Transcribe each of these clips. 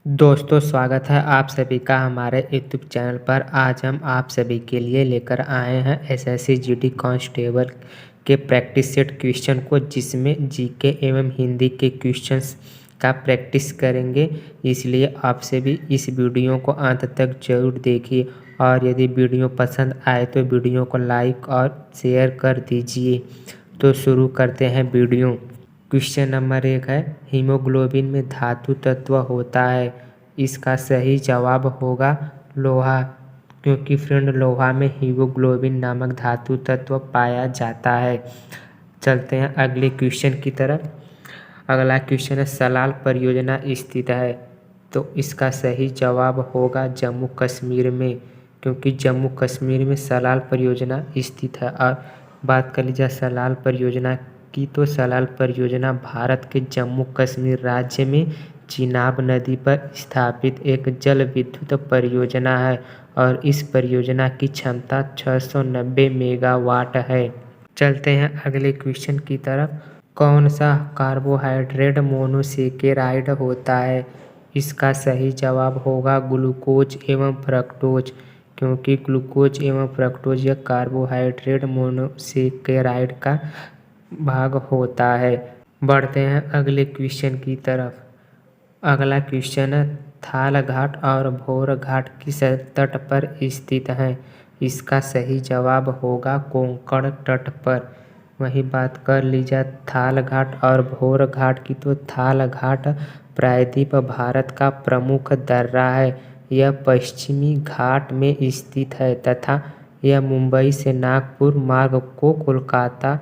दोस्तों स्वागत है आप सभी का हमारे यूट्यूब चैनल पर। आज हम आप सभी के लिए लेकर आए हैं एसएससी जीडी कांस्टेबल के प्रैक्टिस सेट क्वेश्चन को, जिसमें जीके एवं हिंदी के क्वेश्चंस का प्रैक्टिस करेंगे। इसलिए आपसे भी इस वीडियो को अंत तक जरूर देखिए और यदि वीडियो पसंद आए तो वीडियो को लाइक और शेयर कर दीजिए। तो शुरू करते हैं वीडियो। क्वेश्चन नंबर 1 है, हीमोग्लोबिन में धातु तत्व होता है। इसका सही जवाब होगा लोहा, क्योंकि फ्रेंड लोहा में हीमोग्लोबिन नामक धातु तत्व पाया जाता है। चलते हैं अगले क्वेश्चन की तरफ। अगला क्वेश्चन है, सलाल परियोजना स्थित है, तो इसका सही जवाब होगा जम्मू कश्मीर में, क्योंकि जम्मू कश्मीर में सलाल परियोजना स्थित है। और बात कर लीजिए सलाल परियोजना की, तो सलाल परियोजना भारत के जम्मू कश्मीर राज्य में चिनाब नदी पर स्थापित एक जल विद्युत परियोजना है और इस परियोजना की क्षमता 690 मेगावाट है। चलते हैं अगले क्वेश्चन की तरफ। कौन सा कार्बोहाइड्रेट मोनोसेकेराइड होता है? इसका सही जवाब होगा ग्लूकोज एवं फ्रक्टोज, क्योंकि ग्लूकोज एवं फ्रक्टोज यह कार्बोहाइड्रेट मोनोसेकेराइड का भाग होता है। बढ़ते हैं अगले क्वेश्चन की तरफ। अगला क्वेश्चन है, थाल घाट और भोर घाट किस तट पर स्थित हैं? इसका सही जवाब होगा कोंकण तट पर। वही बात कर लीजिए थाल घाट और भोर घाट की, तो थाल घाट प्रायद्वीप भारत का प्रमुख दर्रा है। यह पश्चिमी घाट में स्थित है तथा यह मुंबई से नागपुर मार्ग को कोलकाता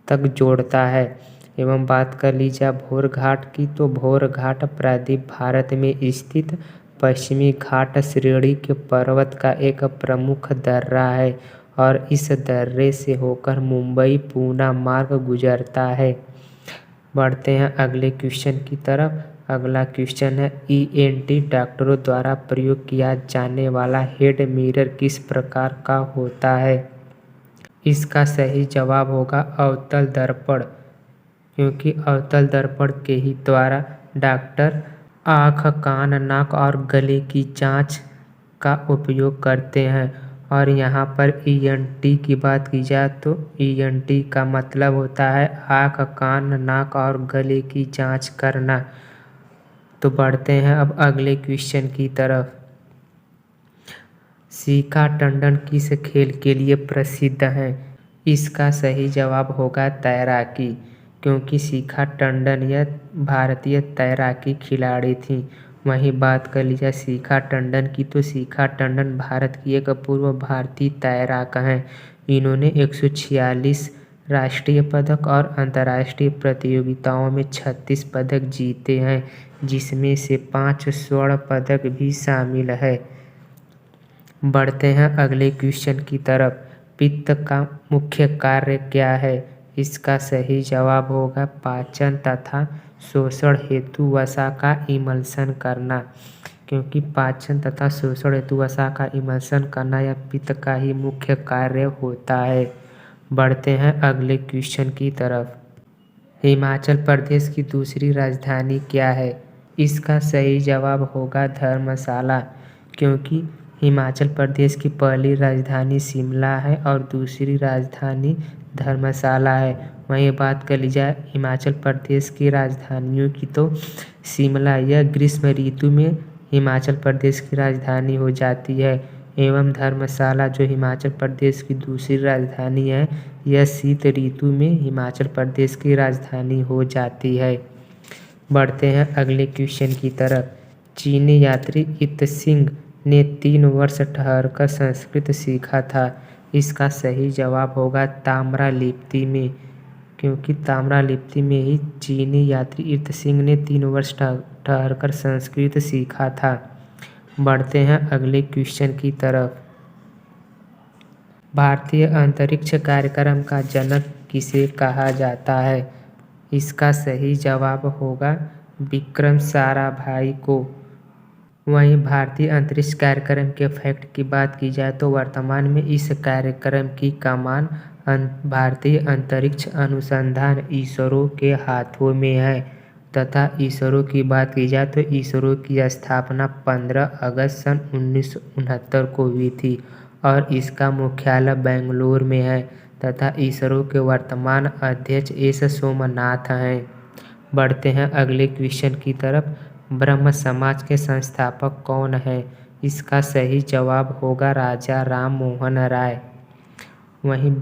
तक जोड़ता है। एवं बात कर लीजिए भोर घाट की, तो भोर घाट प्रायद्वीप भारत में स्थित पश्चिमी घाट श्रेणी के पर्वत का एक प्रमुख दर्रा है और इस दर्रे से होकर मुंबई पूना मार्ग गुजरता है। बढ़ते हैं अगले क्वेश्चन की तरफ। अगला क्वेश्चन है, ईएनटी डॉक्टरों द्वारा प्रयोग किया जाने वाला हेड मिरर किस प्रकार का होता है? इसका सही जवाब होगा अवतल दर्पण, क्योंकि अवतल दर्पण के ही द्वारा डॉक्टर आँख, कान, नाक और गले की जांच का उपयोग करते हैं। और यहाँ पर ईएनटी की बात की जाए तो ईएनटी का मतलब होता है आँख, कान, नाक और गले की जांच करना। तो बढ़ते हैं अब अगले क्वेश्चन की तरफ। शिखा टंडन किस खेल के लिए प्रसिद्ध हैं? इसका सही जवाब होगा तैराकी, क्योंकि शिखा टंडन यह भारतीय तैराकी खिलाड़ी थी। वहीं बात कर लीजिए शिखा टंडन की, तो शिखा टंडन भारत की एक पूर्व भारतीय तैराक हैं। इन्होंने 146 राष्ट्रीय पदक और अंतर्राष्ट्रीय प्रतियोगिताओं में 36 पदक जीते हैं, जिसमें से 5 स्वर्ण पदक भी शामिल है। बढ़ते हैं अगले क्वेश्चन की तरफ। पित्त का मुख्य कार्य क्या है? इसका सही जवाब होगा पाचन तथा शोषण हेतु वसा का इमल्सन करना, क्योंकि पाचन तथा शोषण हेतु वसा का इमल्सन करना यह पित्त का ही मुख्य कार्य होता है। बढ़ते हैं अगले क्वेश्चन की तरफ। हिमाचल प्रदेश की दूसरी राजधानी क्या है? इसका सही जवाब होगा धर्मशाला, क्योंकि हिमाचल प्रदेश की पहली राजधानी शिमला है और दूसरी राजधानी धर्मशाला है। वहीं बात कर ली जाए हिमाचल प्रदेश की राजधानियों की, तो शिमला यह ग्रीष्म ऋतु में हिमाचल प्रदेश की राजधानी हो जाती है एवं धर्मशाला जो हिमाचल प्रदेश की दूसरी राजधानी है, यह शीत ऋतु में हिमाचल प्रदेश की राजधानी हो जाती है। बढ़ते हैं अगले क्वेश्चन की तरफ। चीनी यात्री इत सिंह ने 3 वर्ष ठहरकर संस्कृत सीखा था। इसका सही जवाब होगा ताम्रा लिपि में, क्योंकि ताम्रा लिपि में ही चीनी यात्री इत सिंह ने 3 वर्ष ठहरकर संस्कृत सीखा था। बढ़ते हैं अगले क्वेश्चन की तरफ। भारतीय अंतरिक्ष कार्यक्रम का जनक किसे कहा जाता है? इसका सही जवाब होगा विक्रम साराभाई को। वहीं भारतीय अंतरिक्ष कार्यक्रम के फैक्ट की बात की जाए तो वर्तमान में इस कार्यक्रम की कमान भारतीय अंतरिक्ष अनुसंधान इसरो के हाथों में है। तथा इसरो की बात की जाए तो इसरो की स्थापना 15 अगस्त सन 1969 को हुई थी और इसका मुख्यालय बेंगलुरु में है तथा इसरो के वर्तमान अध्यक्ष एस सोमनाथ हैं। बढ़ते हैं अगले क्वेश्चन की तरफ। ब्रह्म समाज के संस्थापक कौन है? इसका सही जवाब होगा राजा राम मोहन राय। वहीं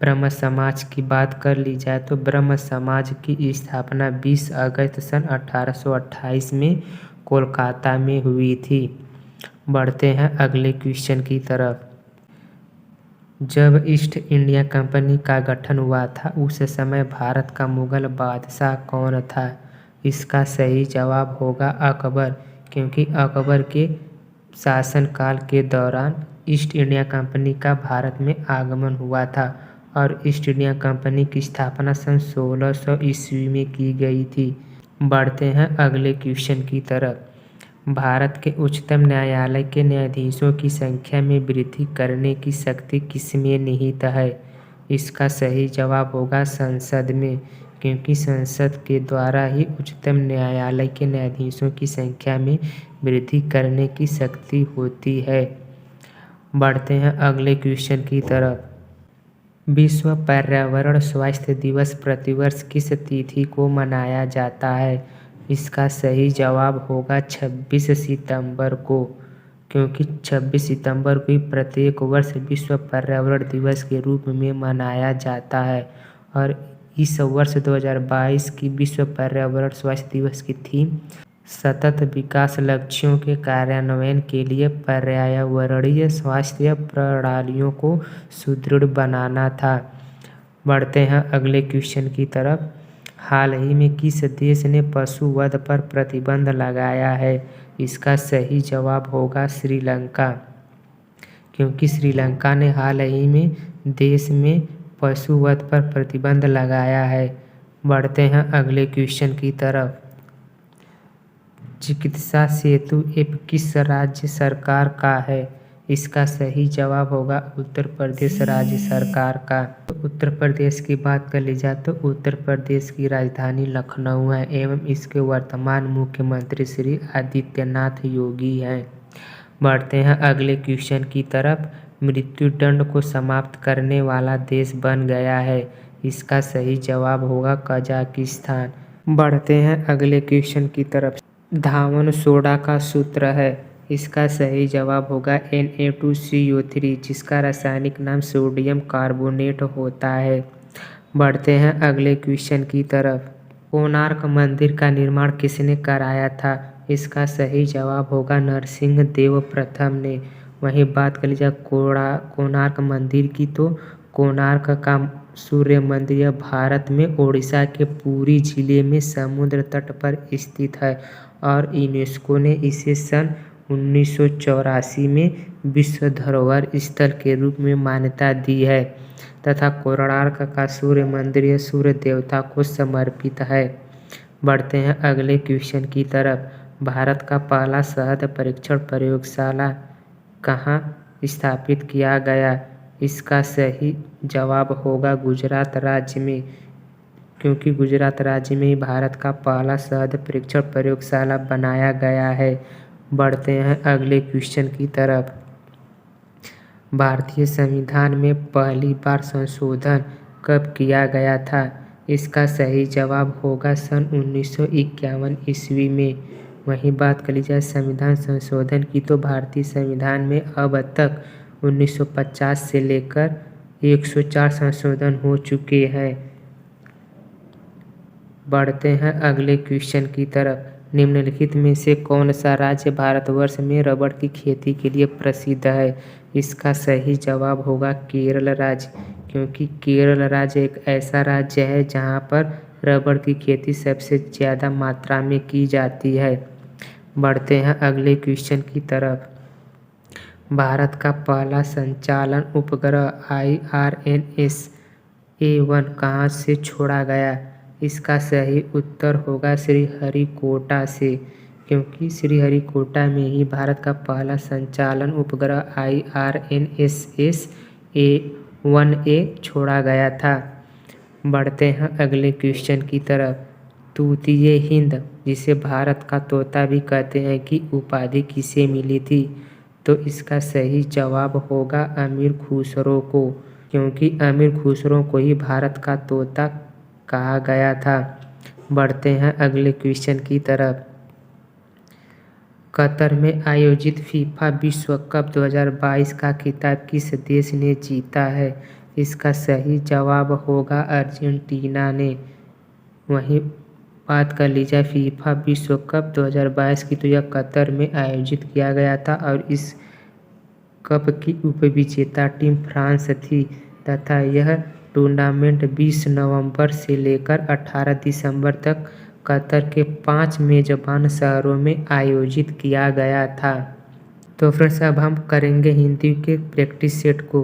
ब्रह्म समाज की बात कर ली जाए तो ब्रह्म समाज की स्थापना 20 अगस्त सन 1828 में कोलकाता में हुई थी। बढ़ते हैं अगले क्वेश्चन की तरफ। जब ईस्ट इंडिया कंपनी का गठन हुआ था उस समय भारत का मुगल बादशाह कौन था? इसका सही जवाब होगा अकबर, क्योंकि अकबर के शासनकाल के दौरान ईस्ट इंडिया कंपनी का भारत में आगमन हुआ था और ईस्ट इंडिया कंपनी की स्थापना सन 1600 ईस्वी में की गई थी। बढ़ते हैं अगले क्वेश्चन की तरफ। भारत के उच्चतम न्यायालय के न्यायाधीशों की संख्या में वृद्धि करने की शक्ति किसमें निहित है? इसका सही जवाब होगा संसद में, क्योंकि संसद के द्वारा ही उच्चतम न्यायालय के न्यायाधीशों की संख्या में वृद्धि करने की शक्ति होती है। बढ़ते हैं अगले क्वेश्चन की तरफ। विश्व पर्यावरण स्वास्थ्य दिवस प्रतिवर्ष किस तिथि को मनाया जाता है? इसका सही जवाब होगा 26 सितंबर को, क्योंकि 26 सितंबर को ही प्रत्येक वर्ष विश्व पर्यावरण दिवस के रूप में मनाया जाता है और इस वर्ष 2022 की विश्व पर्यावरण स्वास्थ्य दिवस की थीम सतत विकास लक्ष्यों के कार्यान्वयन के लिए पर्यावरणीय स्वास्थ्य प्रणालियों को सुदृढ़ बनाना था। बढ़ते हैं अगले क्वेश्चन की तरफ। हाल ही में किस देश ने पशु वध पर प्रतिबंध लगाया है? इसका सही जवाब होगा श्रीलंका, क्योंकि श्रीलंका ने हाल ही में देश में पशु वध पर प्रतिबंध लगाया है। बढ़ते हैं अगले क्वेश्चन की तरफ। चिकित्सा सेतु ऐप किस राज्य सरकार का है? इसका सही जवाब होगा उत्तर प्रदेश राज्य सरकार का। उत्तर प्रदेश की बात कर ली जाए तो उत्तर प्रदेश की राजधानी लखनऊ है एवं इसके वर्तमान मुख्यमंत्री श्री आदित्यनाथ योगी हैं। बढ़ते हैं अगले क्वेश्चन की तरफ। मृत्युदंड को समाप्त करने वाला देश बन गया है। इसका सही जवाब होगा कजाकिस्तान। बढ़ते हैं अगले क्वेश्चन की तरफ। धावन सोडा का सूत्र है। इसका सही जवाब होगा Na2CO3, जिसका रासायनिक नाम सोडियम कार्बोनेट होता है। बढ़ते हैं अगले क्वेश्चन की तरफ। कोणार्क मंदिर का निर्माण किसने कराया था? इसका सही जवाब होगा नरसिंह देव प्रथम ने। वहीं बात कर लीजिए कोणार्क मंदिर की तो कोणार्क का सूर्य मंदिर भारत में ओडिशा के पुरी जिले में समुद्र तट पर स्थित है और यूनेस्को ने इसे सन 1984 में विश्व धरोहर स्थल के रूप में मान्यता दी है तथा कोणार्क का सूर्य मंदिर सूर्य देवता को समर्पित है। बढ़ते हैं अगले क्वेश्चन की तरफ। भारत का पहला शहद परीक्षण प्रयोगशाला कहाँ स्थापित किया गया? इसका सही जवाब होगा गुजरात राज्य में, क्योंकि गुजरात राज्य में ही भारत का पहला शहद परीक्षण प्रयोगशाला बनाया गया है। बढ़ते हैं अगले क्वेश्चन की तरफ। भारतीय संविधान में पहली बार संशोधन कब किया गया था? इसका सही जवाब होगा सन 1951 ईस्वी में। वहीं बात कर ली जाए संविधान संशोधन की तो भारतीय संविधान में अब तक 1950 से लेकर 104 संशोधन हो चुके हैं। बढ़ते हैं अगले क्वेश्चन की तरफ। निम्नलिखित में से कौन सा राज्य भारतवर्ष में रबड़ की खेती के लिए प्रसिद्ध है? इसका सही जवाब होगा केरल राज्य, क्योंकि केरल राज्य एक ऐसा राज्य है जहां पर रबड़ की खेती सबसे ज़्यादा मात्रा में की जाती है। बढ़ते हैं अगले क्वेश्चन की तरफ। भारत का पहला संचालन उपग्रह IRNS-A1 कहाँ से छोड़ा गया? इसका सही उत्तर होगा श्रीहरिकोटा से, क्योंकि श्रीहरिकोटा में ही भारत का पहला संचालन उपग्रह IRNSS-A1A छोड़ा गया था। बढ़ते हैं अगले क्वेश्चन की तरफ। तूतीय हिंद, जिसे भारत का तोता भी कहते हैं, की उपाधि किसे मिली थी? तो इसका सही जवाब होगा अमीर खुसरो को, क्योंकि अमीर खुसरो को ही भारत का तोता कहा गया था। बढ़ते हैं अगले क्वेश्चन की तरफ। कतर में आयोजित फीफा विश्व कप 2022 का खिताब किस देश ने जीता है? इसका सही जवाब होगा अर्जेंटीना ने। वहीं बात कर ली जाए फीफा विश्व कप 2022 की, तो यह कतर में आयोजित किया गया था और इस कप की उपविजेता टीम फ्रांस थी तथा यह टूर्नामेंट 20 नवंबर से लेकर 18 दिसंबर तक कतर के 5 मेजबान शहरों में आयोजित किया गया था। तो फ्रेंड्स अब हम करेंगे हिंदी के प्रैक्टिस सेट को।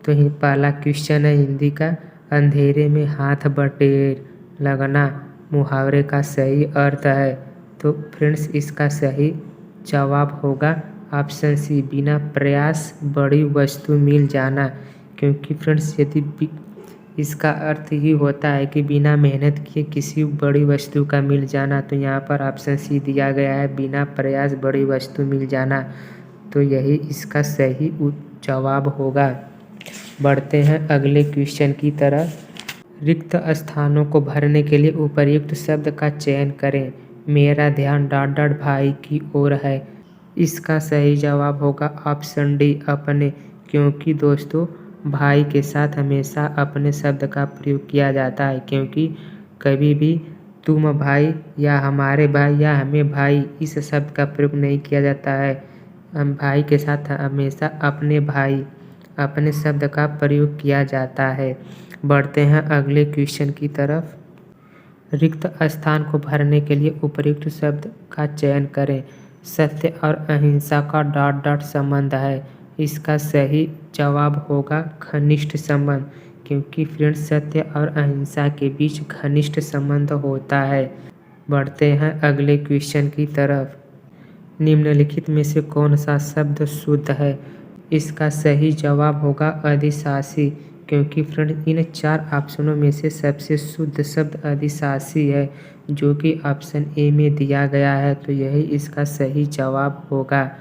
तो पहला क्वेश्चन है हिंदी का, अंधेरे में हाथ बटेर लगना मुहावरे का सही अर्थ है। तो फ्रेंड्स इसका सही जवाब होगा ऑप्शन सी, बिना प्रयास बड़ी वस्तु मिल जाना। क्योंकि फ्रेंड्स यदि इसका अर्थ ही होता है कि बिना मेहनत किए किसी बड़ी वस्तु का मिल जाना, तो यहाँ पर ऑप्शन सी दिया गया है, बिना प्रयास बड़ी वस्तु मिल जाना। तो यही इसका सही जवाब होगा। बढ़ते हैं अगले क्वेश्चन की तरफ। रिक्त स्थानों को भरने के लिए उपर्युक्त शब्द का चयन करें। मेरा ध्यान डॉट डॉट भाई की ओर है। इसका सही जवाब होगा ऑप्शन डी, अपने। क्योंकि दोस्तों भाई के साथ हमेशा अपने शब्द का प्रयोग किया जाता है, क्योंकि कभी भी तुम भाई या हमारे भाई या हमें भाई इस शब्द का प्रयोग नहीं किया जाता है। हम भाई के साथ हमेशा अपने भाई अपने शब्द का प्रयोग किया जाता है। बढ़ते हैं अगले क्वेश्चन की तरफ। रिक्त स्थान को भरने के लिए उपर्युक्त शब्द का चयन करें। सत्य और अहिंसा का डॉट डॉट संबंध है। इसका सही जवाब होगा घनिष्ठ संबंध, क्योंकि फ्रेंड्स सत्य और अहिंसा के बीच घनिष्ठ संबंध होता है। बढ़ते हैं अगले क्वेश्चन की तरफ। निम्नलिखित में से कौन सा शब्द शुद्ध है? इसका सही जवाब होगा अधिशासी, क्योंकि फ्रेंड इन 4 ऑप्शनों में से सबसे शुद्ध शब्द अधिशासी है, जो कि ऑप्शन ए में दिया गया है। तो यही इसका सही जवाब होगा।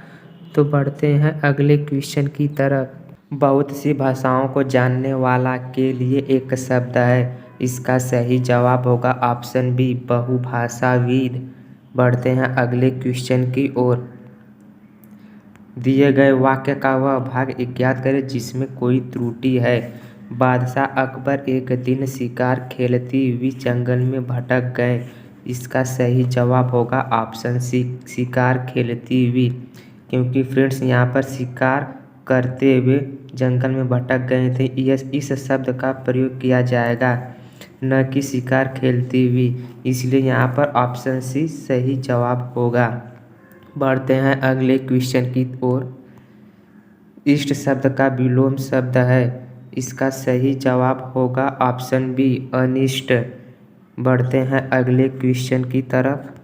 तो बढ़ते हैं अगले क्वेश्चन की तरफ। बहुत सी भाषाओं को जानने वाला के लिए एक शब्द है। इसका सही जवाब होगा ऑप्शन बी, बहुभाषाविद। बढ़ते हैं अगले क्वेश्चन की ओर। दिए गए वाक्य का वह भाग ज्ञात करें जिसमें कोई त्रुटि है। बादशाह अकबर एक दिन शिकार खेलती हुई जंगल में भटक गए। इसका सही जवाब होगा ऑप्शन सी, शिकार खेलती हुई। क्योंकि फ्रेंड्स यहाँ पर शिकार करते हुए जंगल में भटक गए थे, इस शब्द का प्रयोग किया जाएगा, न कि शिकार खेलती हुई। इसलिए यहाँ पर ऑप्शन सी सही जवाब होगा। बढ़ते हैं अगले क्वेश्चन की ओर। इष्ट शब्द का विलोम शब्द है। इसका सही जवाब होगा ऑप्शन बी, अनिष्ट। बढ़ते हैं अगले क्वेश्चन की तरफ।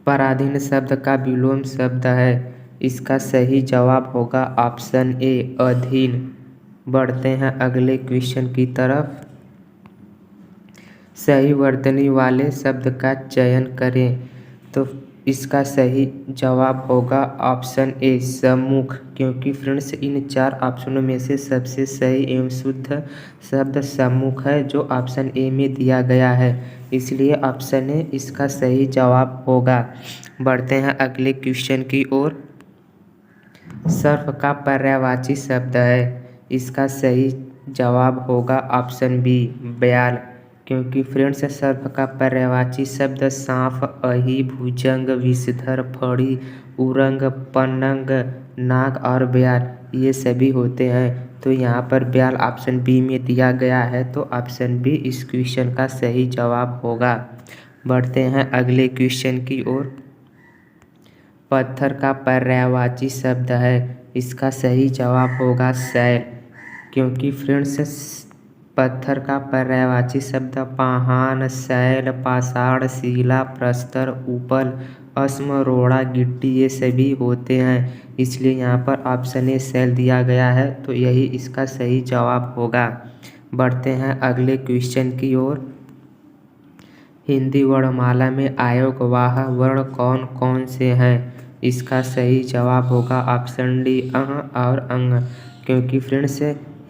पराधीन शब्द का विलोम शब्द है। इसका सही जवाब होगा ऑप्शन ए, अधीन। बढ़ते हैं अगले क्वेश्चन की तरफ। सही वर्तनी वाले शब्द का चयन करें। तो इसका सही जवाब होगा ऑप्शन ए, सम्मुख। क्योंकि फ्रेंड्स इन 4 ऑप्शनों में से सबसे सही एवं शुद्ध शब्द सम्मुख है, जो ऑप्शन ए में दिया गया है। इसलिए ऑप्शन ए इसका सही जवाब होगा। बढ़ते हैं अगले क्वेश्चन की ओर। सर्फ का पर्यायवाची शब्द है। इसका सही जवाब होगा ऑप्शन बी, ब्याल। क्योंकि फ्रेंड्स सर्फ का पर्यायवाची शब्द सांप, अही, भुजंग, विषधर, फड़ी, उरंग, पन्नग, नाग और ब्याल ये सभी होते हैं। तो यहाँ पर ब्याल ऑप्शन बी में दिया गया है, तो ऑप्शन बी इस क्वेश्चन का सही जवाब होगा। बढ़ते हैं अगले क्वेश्चन की ओर। पत्थर का पर्यायवाची शब्द है। इसका सही जवाब होगा शैल। क्योंकि फ्रेंड्स पत्थर का पर्यायवाची शब्द पाषाण, शैल, पाषाण, शिला, प्रस्तर, उपल, अश्म, रोड़ा, गिट्टी ये सभी होते हैं। इसलिए यहाँ पर ऑप्शन ए शैल दिया गया है, तो यही इसका सही जवाब होगा। बढ़ते हैं अगले क्वेश्चन की ओर। हिंदी वर्णमाला में अयोगवाह वर्ण कौन कौन से हैं? इसका सही जवाब होगा ऑप्शन डी अह और अंग, क्योंकि फ्रेंड्स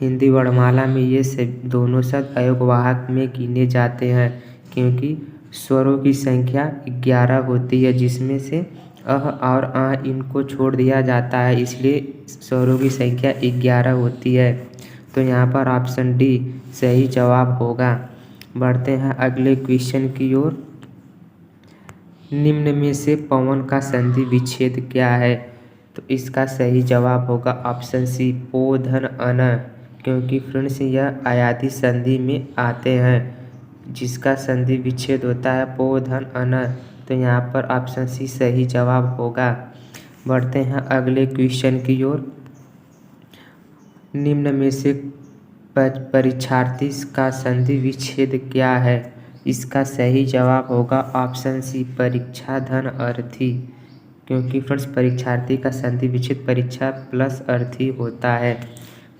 हिंदी वर्णमाला में ये दोनों शब्द अयोगवाहक में गिने जाते हैं, क्योंकि स्वरों की संख्या 11 होती है, जिसमें से अह और आ इनको छोड़ दिया जाता है, इसलिए स्वरों की संख्या 11 होती है। तो यहाँ पर ऑप्शन डी सही जवाब होगा। बढ़ते हैं अगले क्वेश्चन की ओर। निम्न में से पवन का संधि विच्छेद क्या है? तो इसका सही जवाब होगा ऑप्शन सी पो धन अन, क्योंकि फ्रेंड्स यह अयादी संधि में आते हैं, जिसका संधि विच्छेद होता है पो धन अन। तो यहाँ पर ऑप्शन सी सही जवाब होगा। बढ़ते हैं अगले क्वेश्चन की ओर। निम्न में से परीक्षार्थी का संधि विच्छेद क्या है? इसका सही जवाब होगा ऑप्शन सी परीक्षा धन अर्थी, क्योंकि फ्रेंड्स परीक्षार्थी का संधि विच्छेद परीक्षा प्लस अर्थी होता है।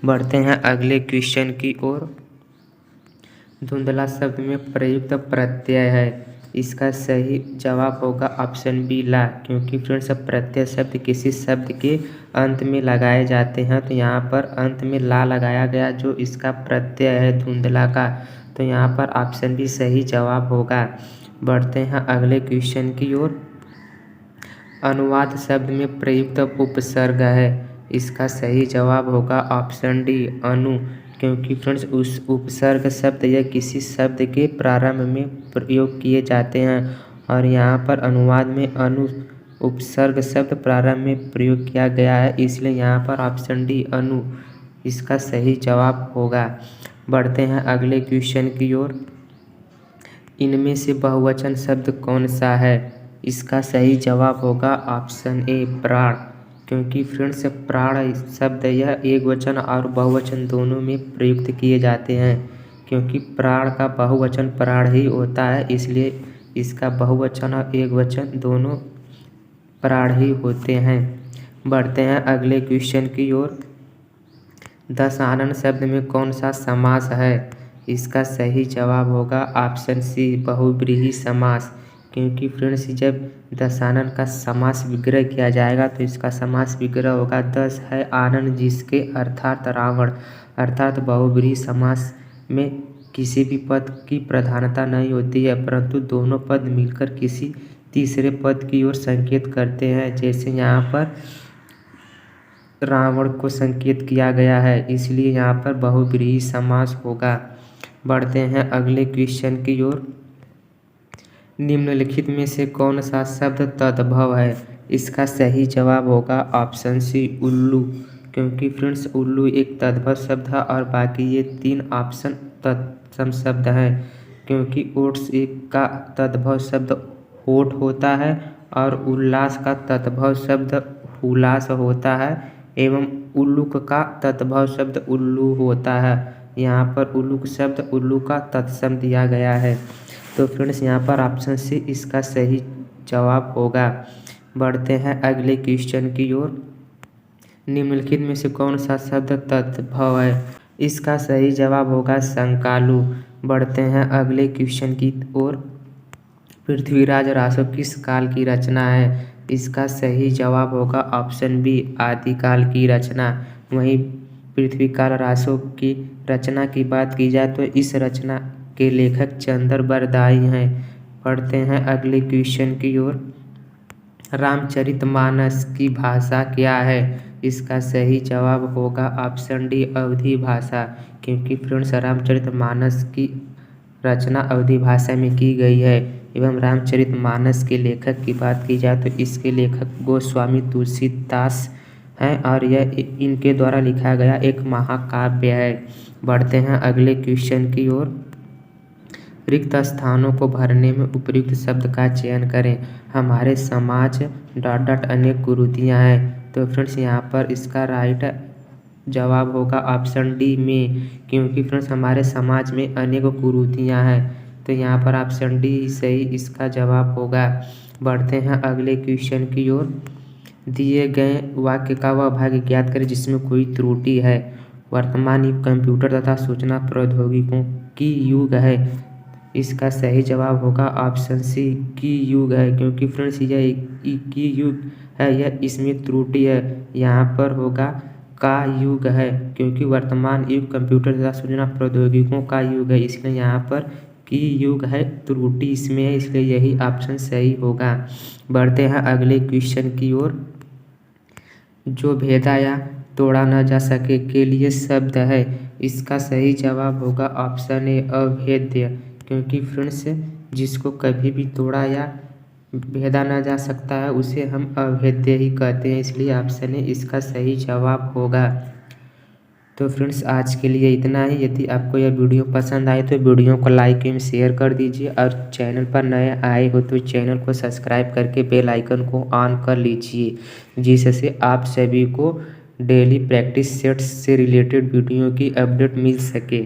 बढ़ते हैं अगले क्वेश्चन की ओर। धुंधला शब्द में प्रयुक्त प्रत्यय है, इसका सही जवाब होगा ऑप्शन बी ला, क्योंकि फ्रेंड्स प्रत्यय शब्द किसी शब्द के अंत में लगाए जाते हैं, तो यहाँ पर अंत में ला लगाया गया जो इसका प्रत्यय है धुंधला का, तो यहाँ पर ऑप्शन बी सही जवाब होगा। बढ़ते हैं अगले क्वेश्चन की ओर। अनुवाद शब्द में प्रयुक्त उपसर्ग है, इसका सही जवाब होगा ऑप्शन डी अनु, क्योंकि फ्रेंड्स उस उपसर्ग शब्द या किसी शब्द के प्रारंभ में प्रयोग किए जाते हैं, और यहाँ पर अनुवाद में अनु उपसर्ग शब्द प्रारंभ में प्रयोग किया गया है, इसलिए यहाँ पर ऑप्शन डी अनु इसका सही जवाब होगा। बढ़ते हैं अगले क्वेश्चन की ओर। इनमें से बहुवचन शब्द कौन सा है? इसका सही जवाब होगा ऑप्शन ए प्राण, क्योंकि फ्रेंड्स प्राण शब्द यह एक वचन और बहुवचन दोनों में प्रयुक्त किए जाते हैं, क्योंकि प्राण का बहुवचन प्राण ही होता है, इसलिए इसका बहुवचन और एक वचन दोनों प्राण ही होते हैं। बढ़ते हैं अगले क्वेश्चन की ओर। दशानन शब्द में कौन सा समास है? इसका सही जवाब होगा ऑप्शन सी बहुव्रीहि समास, क्योंकि फ्रेंड्स जब दशानन का समास विग्रह किया जाएगा तो इसका समास विग्रह होगा दस है आनन जिसके अर्थात रावण, अर्थात बहुव्रीहि समास में किसी भी पद की प्रधानता नहीं होती है, परंतु दोनों पद मिलकर किसी तीसरे पद की ओर संकेत करते हैं, जैसे यहाँ पर रावण को संकेत किया गया है, इसलिए यहाँ पर बहुव्रीहि समास होगा। बढ़ते हैं अगले क्वेश्चन की ओर। निम्नलिखित में से कौन सा शब्द तद्भव है? इसका सही जवाब होगा ऑप्शन सी उल्लू, क्योंकि फ्रेंड्स उल्लू एक तद्भव शब्द है और बाकी ये 3 ऑप्शन तत्सम शब्द हैं, क्योंकि ओट्स एक का तद्भव शब्द होठ होता है और उल्लास का तद्भव शब्द उल्लास होता है, एवं उल्लूक का तद्भव शब्द उल्लू होता है। यहाँ पर उल्लूक शब्द उल्लू का तत्सम दिया गया है, तो फ्रेंड्स यहाँ पर ऑप्शन सी इसका सही जवाब होगा। बढ़ते हैं अगले क्वेश्चन की ओर। निम्नलिखित में से कौन सा शब्द तद्भव है? इसका सही जवाब होगा संकालू। बढ़ते हैं अगले क्वेश्चन की ओर। पृथ्वीराज रासो किस काल की रचना है? इसका सही जवाब होगा ऑप्शन बी आदिकाल की रचना। वहीं पृथ्वी काल रासो की रचना की बात की जाए तो इस रचना के लेखक चंद्र बरदाई हैं। पढ़ते हैं अगले क्वेश्चन की ओर। रामचरितमानस की भाषा क्या है? इसका सही जवाब होगा ऑप्शन डी अवधी भाषा, क्योंकि फ्रेंड्स रामचरितमानस की रचना अवधी भाषा में की गई है, एवं रामचरितमानस के लेखक की बात की जाए तो इसके लेखक गोस्वामी तुलसीदास हैं और यह इनके द्वारा लिखा गया एक महाकाव्य है। बढ़ते हैं अगले क्वेश्चन की ओर। रिक्त स्थानों को भरने में उपयुक्त शब्द का चयन करें। हमारे समाज डॉट अनेक कुरीतियाँ हैं, तो फ्रेंड्स यहाँ पर इसका राइट जवाब होगा ऑप्शन डी में, क्योंकि फ्रेंड्स हमारे समाज में अनेक कुरीतियाँ हैं, तो यहाँ पर ऑप्शन डी सही इसका जवाब होगा। बढ़ते हैं अगले क्वेश्चन की ओर। दिए गए वाक्य का वह भाग ज्ञात करें जिसमें कोई त्रुटि है। वर्तमान युग कंप्यूटर तथा सूचना प्रौद्योगिकियों की युग है, इसका सही जवाब होगा ऑप्शन सी की युग है, क्योंकि फ्रेंड्स यह की युग है, यह इसमें त्रुटि है। यहाँ पर होगा का युग है, क्योंकि वर्तमान युग कंप्यूटर तथा सूचना प्रौद्योगिकियों का युग है, इसलिए यहाँ पर की युग है, त्रुटि इसमें है, इसलिए यही ऑप्शन सही होगा। बढ़ते हैं अगले क्वेश्चन की ओर। जो भेदा या तोड़ा न जा सके के लिए शब्द है, इसका सही जवाब होगा ऑप्शन ए अभेद्य, क्योंकि फ्रेंड्स जिसको कभी भी तोड़ा या भेदा न जा सकता है उसे हम अभेद्य ही कहते हैं, इसलिए ऑप्शन ए इसका सही जवाब होगा। तो फ्रेंड्स आज के लिए इतना ही। यदि आपको यह वीडियो पसंद आए तो वीडियो को लाइक एवं शेयर कर दीजिए, और चैनल पर नए आए हो तो चैनल को सब्सक्राइब करके बेल आइकन को ऑन कर लीजिए, जिससे आप सभी को डेली प्रैक्टिस सेट्स से रिलेटेड वीडियो की अपडेट मिल सके।